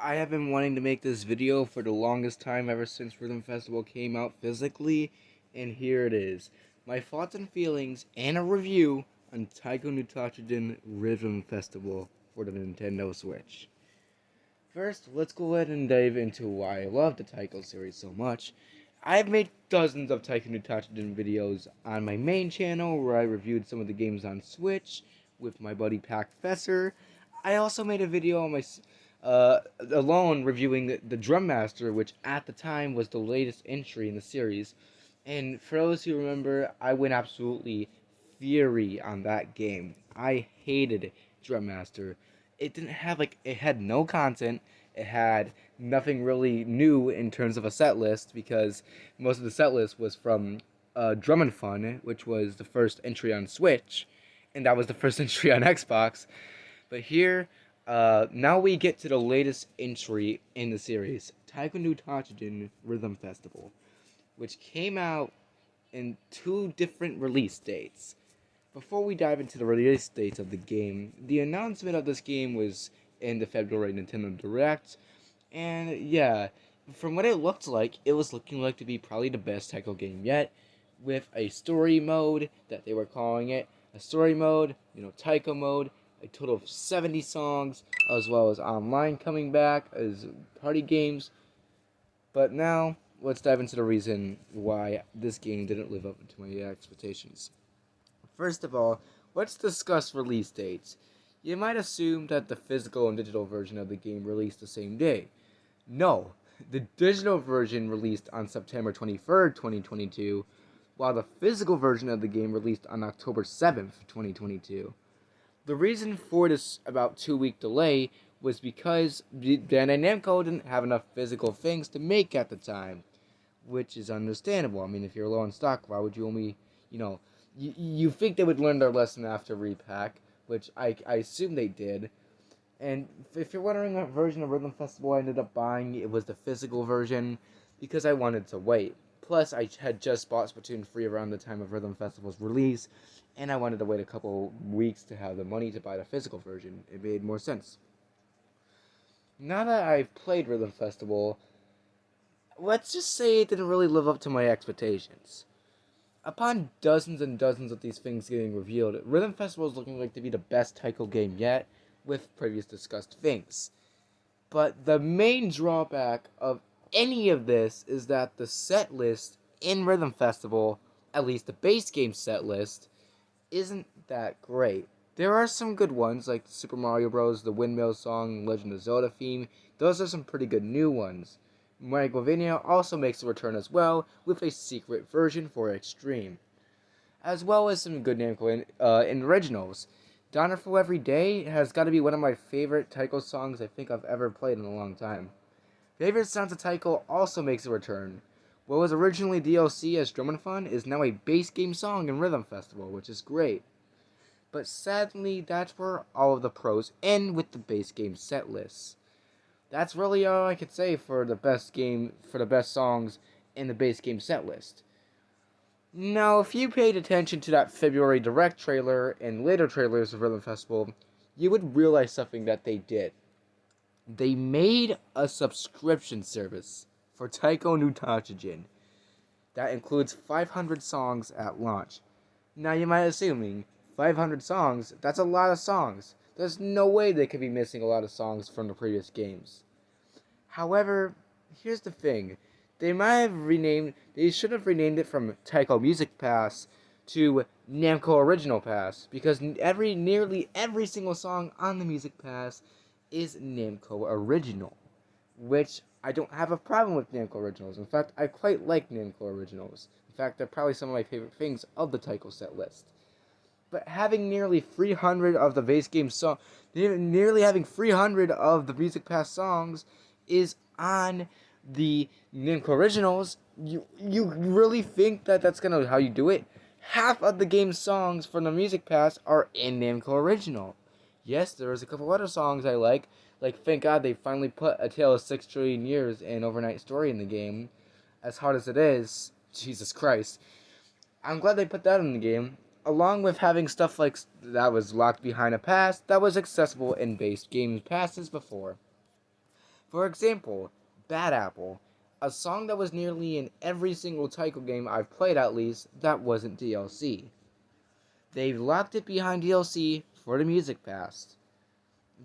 I have been wanting to make this video for the longest time, ever since Rhythm Festival came out physically, and here it is. My thoughts and feelings and a review on Taiko no Tatsujin Rhythm Festival for the Nintendo Switch. First, let's go ahead and dive into why I love the Taiko series so much. I've made dozens of Taiko no Tatsujin videos on my main channel where I reviewed some of the games on Switch with my buddy Pac Fesser. I also made a video on my alone reviewing the Drum Master, which at the time was the latest entry in the series. And for those who remember, I went absolutely fury on that game. I hated Drum Master. It didn't have it had no content. It had nothing really new in terms of a set list because most of the set list was from Drum and Fun, which was the first entry on Switch, and that was the first entry on Xbox. But here, now we get to the latest entry in the series, Taiko no Tatsujin Rhythm Festival, which came out in two different release dates. Before we dive into the release dates of the game, the announcement of this game was in the February Nintendo Direct, and yeah, from what it looked like, it was looking like to be probably the best Taiko game yet, with a story mode that they were calling it, a story mode, Taiko mode, a total of 70 songs, as well as online coming back as party games. But now, let's dive into the reason why this game didn't live up to my expectations. First of all, let's discuss release dates. You might assume that the physical and digital version of the game released the same day. No, the digital version released on September 23rd, 2022, while the physical version of the game released on October 7th, 2022. The reason for this about 2-week delay was because Bandai Namco didn't have enough physical things to make at the time, which is understandable. I mean, if you're low on stock, why would you only, you think they would learn their lesson after repack, which I assume they did. And if you're wondering what version of Rhythm Festival I ended up buying, it was the physical version, because I wanted to wait. Plus, I had just bought Splatoon 3 around the time of Rhythm Festival's release, and I wanted to wait a couple weeks to have the money to buy the physical version. It made more sense. Now that I've played Rhythm Festival, let's just say it didn't really live up to my expectations. Upon dozens and dozens of these things getting revealed, Rhythm Festival is looking like to be the best Taiko game yet, with previous discussed things. But the main drawback of any of this is that the set list in Rhythm Festival, at least the base game set list, isn't that great. There are some good ones, like Super Mario Bros., the Windmill Song, Legend of Zelda theme. Those are some pretty good new ones. Megalovania also makes a return as well, with a secret version for Extreme. As well as some good Namco in originals. Donner for Every Day has got to be one of my favorite Taiko songs I think I've ever played in a long time. Favorite Sounds of Taiko also makes a return. What was originally DLC as Drum and Fun is now a base game song in Rhythm Festival, which is great. But sadly, that's where all of the pros end with the base game set lists. That's really all I could say for the best songs in the base game set list. Now, if you paid attention to that February Direct trailer and later trailers of Rhythm Festival, you would realize something that they did. They made a subscription service for Taiko no Tatsujin that includes 500 songs at launch. Now, you might assuming 500 songs, that's a lot of songs. There's no way they could be missing a lot of songs from the previous games. However, here's the thing. They should have renamed it from Taiko Music Pass to Namco Original Pass, because nearly every single song on the Music Pass is Namco Original, which I don't have a problem with Namco Originals. In fact, I quite like Namco Originals. In fact, they're probably some of my favorite things of the Taiko set list. But having nearly 300 of the base game nearly having 300 of the Music Pass songs is on the Namco Originals. You really think that that's gonna how you do it? Half of the game's songs from the Music Pass are in Namco Original. Yes, there's a couple other songs I like thank God they finally put A Tale of 6 Trillion Years and Overnight Story in the game. As hard as it is, Jesus Christ. I'm glad they put that in the game, along with having stuff like that was locked behind a pass that was accessible in base game passes before. For example, Bad Apple, a song that was nearly in every single Taiko game I've played at least that wasn't DLC. They locked it behind DLC for the Music Pass.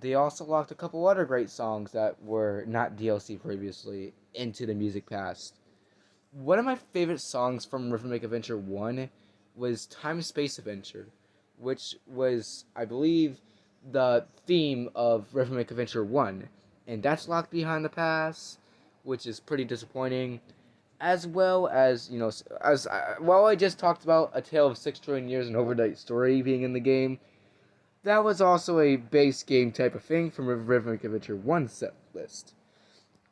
They also locked a couple other great songs that were not DLC previously into the Music Pass. One of my favorite songs from Rhythmic Adventure 1 was Time Space Adventure, which was, I believe, the theme of Rhythmic Adventure 1. And that's locked behind the pass, which is pretty disappointing. As well as, while I just talked about A Tale of 6 Trillion Years and Overnight Story being in the game, that was also a base game type of thing from Rhythmic Adventure 1 set list.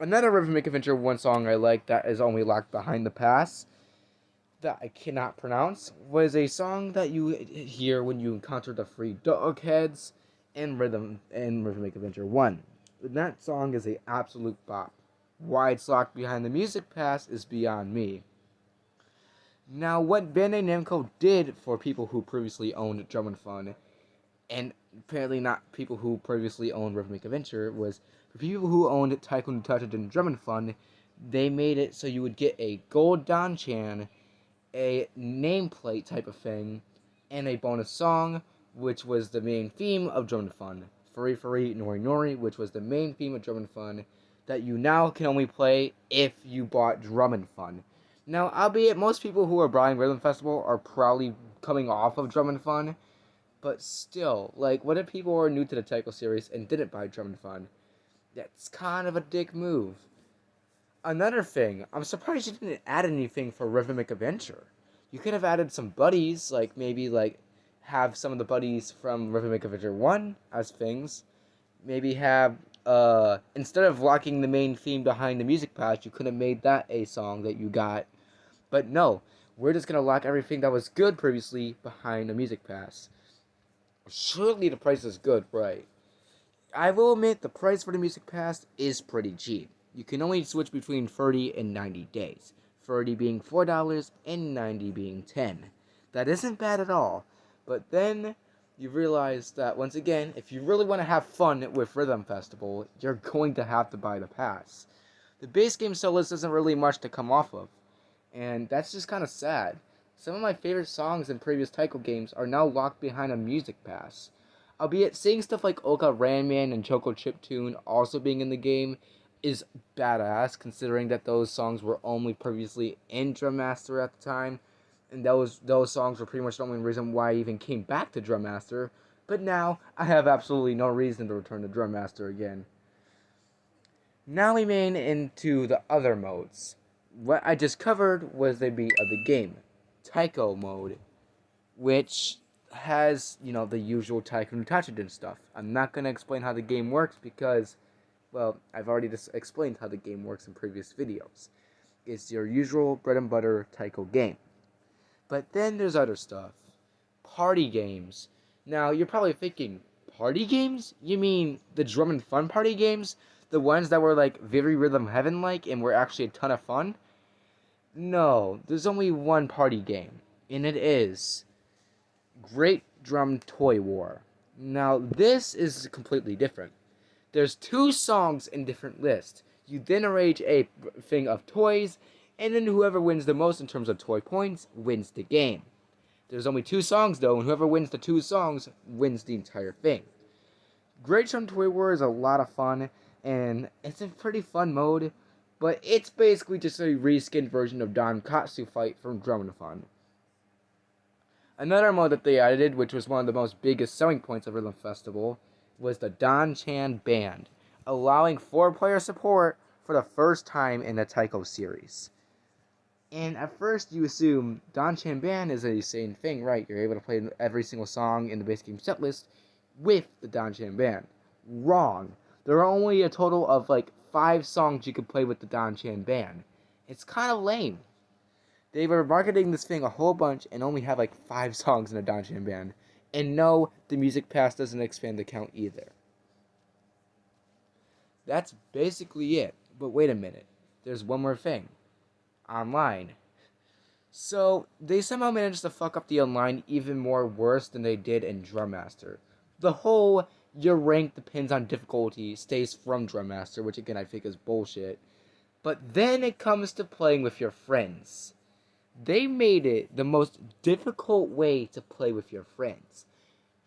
Another Rhythmic Adventure 1 song I like that is only locked behind the pass, that I cannot pronounce, was a song that you hear when you encounter the 3 dog heads in Rhythmic Adventure 1. And that song is an absolute bop. Why it's locked behind the Music Pass is beyond me. Now, what Bandai Namco did for people who previously owned Drum & Fun, and apparently not people who previously owned Rhythmic Adventure, was for people who owned Taiko no Tatsujin Drum & Fun, they made it so you would get a gold Danchan, a nameplate type of thing, and a bonus song, which was the main theme of Drum & Fun. Furi Furi Nori Nori, which was the main theme of Drum & Fun, that you now can only play if you bought Drum & Fun. Now, albeit most people who are buying Rhythm Festival are probably coming off of Drum & Fun, but still, like, what if people are new to the Taiko series and didn't buy Drum & Fun? That's kind of a dick move. Another thing, I'm surprised you didn't add anything for Rhythmic Adventure. You could have added some buddies, like maybe have some of the buddies from Rhythmic Adventure 1 as things. Maybe have, instead of locking the main theme behind the Music Pass, you could have made that a song that you got. But no, we're just going to lock everything that was good previously behind the Music Pass. Surely the price is good, right? I will admit the price for the Music Pass is pretty cheap. You can only switch between 30 and 90 days. 30 being $4 and 90 being $10. That isn't bad at all. But then you realize that, once again, if you really want to have fun with Rhythm Festival, you're going to have to buy the pass. The base game set list isn't really much to come off of, and that's just kind of sad. Some of my favorite songs in previous Taiko games are now locked behind a Music Pass. Albeit, seeing stuff like Oka Ranman and Choco Chiptune also being in the game is badass, considering that those songs were only previously in Drum Master at the time, and those songs were pretty much the only reason why I even came back to Drum Master. But now, I have absolutely no reason to return to Drum Master again. Now we main into the other modes. What I just covered was the beat of the game. Taiko mode, which has, the usual Taiko no Tatsujin stuff. I'm not going to explain how the game works because, well, I've already just explained how the game works in previous videos. It's your usual bread and butter Taiko game. But then there's other stuff. Party games. Now, you're probably thinking, party games? You mean the Drum & Fun party games? The ones that were very Rhythm Heaven-like and were actually a ton of fun? No, there's only one party game, and it is Great Drum Toy War. Now, this is completely different. There's 2 songs in different lists. You then arrange a thing of toys, and then whoever wins the most in terms of toy points wins the game. There's only 2 songs, though, and whoever wins the 2 songs wins the entire thing. Great Drum Toy War is a lot of fun, and it's a pretty fun mode, but it's basically just a reskinned version of Donkatsu Fight from Drum & Fun. Another mode that they added, which was one of the most biggest selling points of Rhythm Festival, was the Danchan Band, allowing 4-player support for the first time in the Taiko series. And at first you assume Danchan Band is a same thing, right? You're able to play every single song in the base game setlist with the Danchan Band. Wrong. There are only a total of 5 songs you could play with the Danchan Band. It's kind of lame. They were marketing this thing a whole bunch and only have 5 songs in the Danchan Band. And no, the Music Pass doesn't expand the count either. That's basically it. But wait a minute. There's one more thing. Online. So, they somehow managed to fuck up the online even more worse than they did in Drum Master. The whole your rank depends on difficulty stays from Drum Master, which again I think is bullshit. But then it comes to playing with your friends. They made it the most difficult way to play with your friends.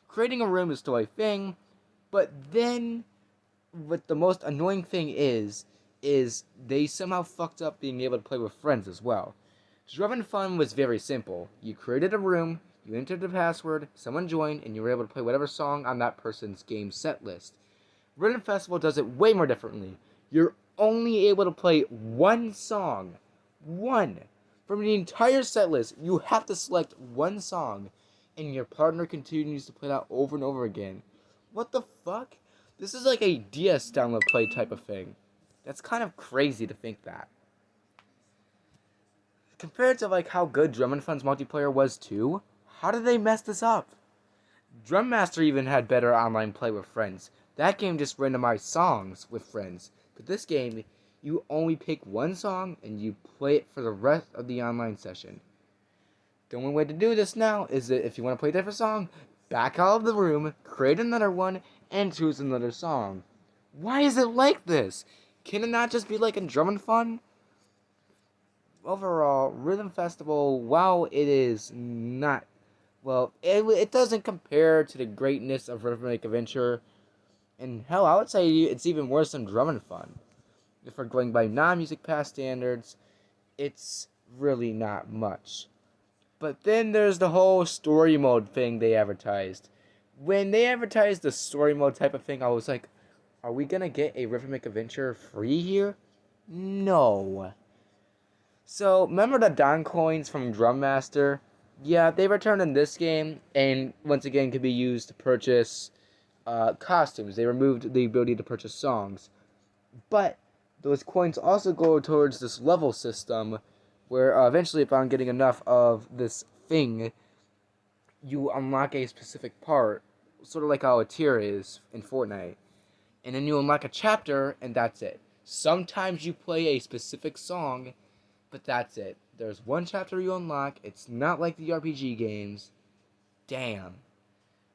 Creating a room is still a thing, but then what the most annoying thing is they somehow fucked up being able to play with friends as well. Drum Fun was very simple. You created a room, you entered the password, someone joined, and you were able to play whatever song on that person's game set list. Rhythm Festival does it way more differently. You're only able to play one song. One. From the entire set list, you have to select one song, and your partner continues to play that over and over again. What the fuck? This is like a DS download play type of thing. That's kind of crazy to think that. Compared to like how good Drum and Fun's multiplayer was too, how did they mess this up? Drum Master even had better online play with friends. That game just randomized songs with friends. But this game, you only pick one song and you play it for the rest of the online session. The only way to do this now is that if you want to play a different song, back out of the room, create another one, and choose another song. Why is it like this? Can it not just be like in Drum and Fun? Overall, Rhythm Festival, while it is not, well, it doesn't compare to the greatness of Rhythmic Adventure. And hell, I would say it's even worse than Drum and Fun. If we're going by non-Music Pass standards, it's really not much. But then there's the whole story mode thing they advertised. When they advertised the story mode type of thing, I was like, are we gonna get a Rhythmic Adventure free here? No. So, remember the Don coins from Drum Master? Yeah, they returned in this game, and once again can be used to purchase costumes. They removed the ability to purchase songs. But those coins also go towards this level system, where eventually, if I'm getting enough of this thing, you unlock a specific part, sort of like how a tier is in Fortnite. And then you unlock a chapter, and that's it. Sometimes you play a specific song, but that's it. There's one chapter you unlock. It's not like the RPG games. Damn.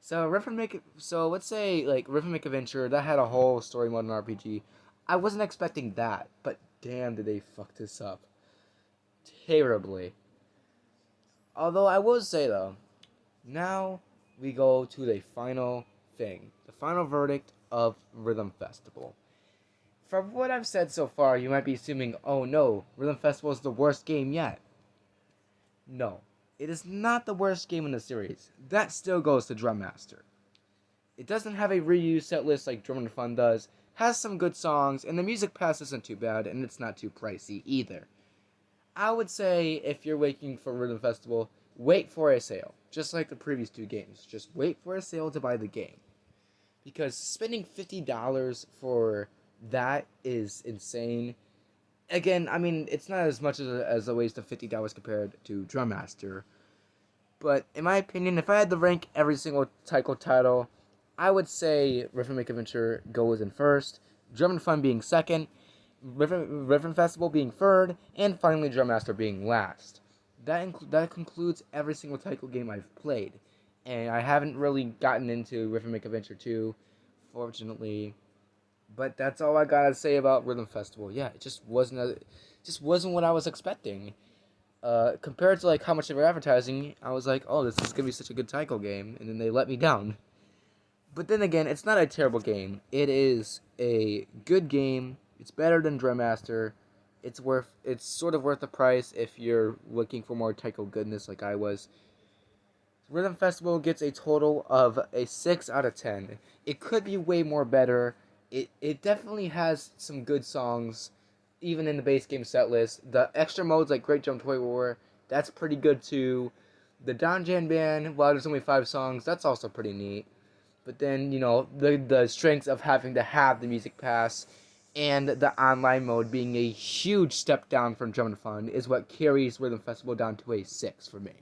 So let's say like Rhythmic Adventure that had a whole story mode in RPG. I wasn't expecting that, but damn, did they fuck this up terribly. Although I will say though, now we go to the final thing, the final verdict of Rhythm Festival. From what I've said so far, you might be assuming, oh no, Rhythm Festival is the worst game yet. No, it is not the worst game in the series. That still goes to Drum Master. It doesn't have a reused set list like Drum and Fun does, has some good songs, and the music pass isn't too bad, and it's not too pricey either. I would say, if you're waiting for Rhythm Festival, wait for a sale. Just like the previous two games. Just wait for a sale to buy the game. Because spending $50 for that is insane. Again, I mean, it's not as much as a waste of $50 compared to Drum Master. But in my opinion, if I had to rank every single Taiko title, I would say Rhythmic Adventure goes in first, Drum and Fun being second, Rhythm Festival being third, and finally Drum Master being last. That concludes every single Taiko game I've played. And I haven't really gotten into Rhythmic Adventure 2, fortunately. But that's all I gotta say about Rhythm Festival. Yeah, it just wasn't what I was expecting. Compared to like how much they were advertising, I was like, oh, this is gonna be such a good Taiko game, and then they let me down. But then again, it's not a terrible game. It is a good game. It's better than Drum Master. It's sort of worth the price if you're looking for more Taiko goodness like I was. Rhythm Festival gets a total of a 6 out of 10. It could be way more better. It definitely has some good songs, even in the base game set list. The extra modes like Great Jump Toy War, that's pretty good too. The Donjan Band, while there's only 5 songs, that's also pretty neat. But then, the strengths of having to have the music pass and the online mode being a huge step down from Drum and Fun is what carries Rhythm Festival down to a 6 for me.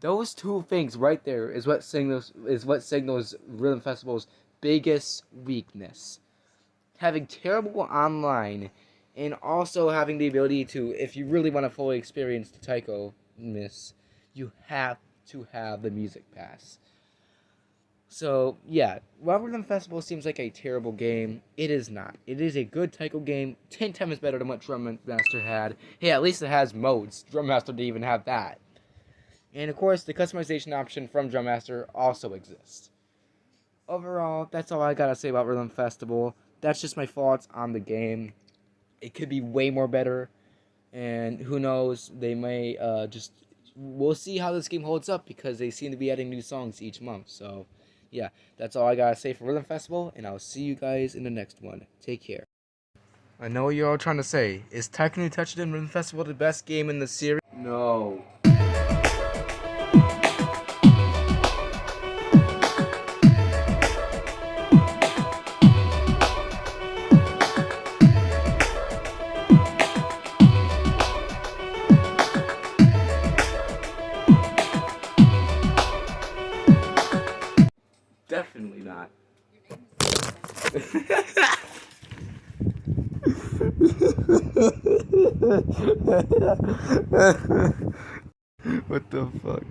Those two things right there is what signals Rhythm Festival's biggess weakness. Having terrible online and also having the ability to, if you really want to fully experience the Taiko-ness, you have to have the music pass. So, yeah, while Rhythm Festival seems like a terrible game, it is not. It is a good Taiko game, 10 times better than what Drum Master had. Hey, at least it has modes. Drum Master didn't even have that. And of course, the customization option from Drum Master also exists. Overall, that's all I gotta say about Rhythm Festival. That's just my thoughts on the game. It could be way more better, and who knows, they may we'll see how this game holds up, because they seem to be adding new songs each month. So yeah, that's all I gotta say for Rhythm Festival, and I'll see you guys in the next one. Take care. I know what you're all trying to say. Is Taiko no Tatsujin Rhythm Festival the best game in the series? No. Definitely not. What the fuck?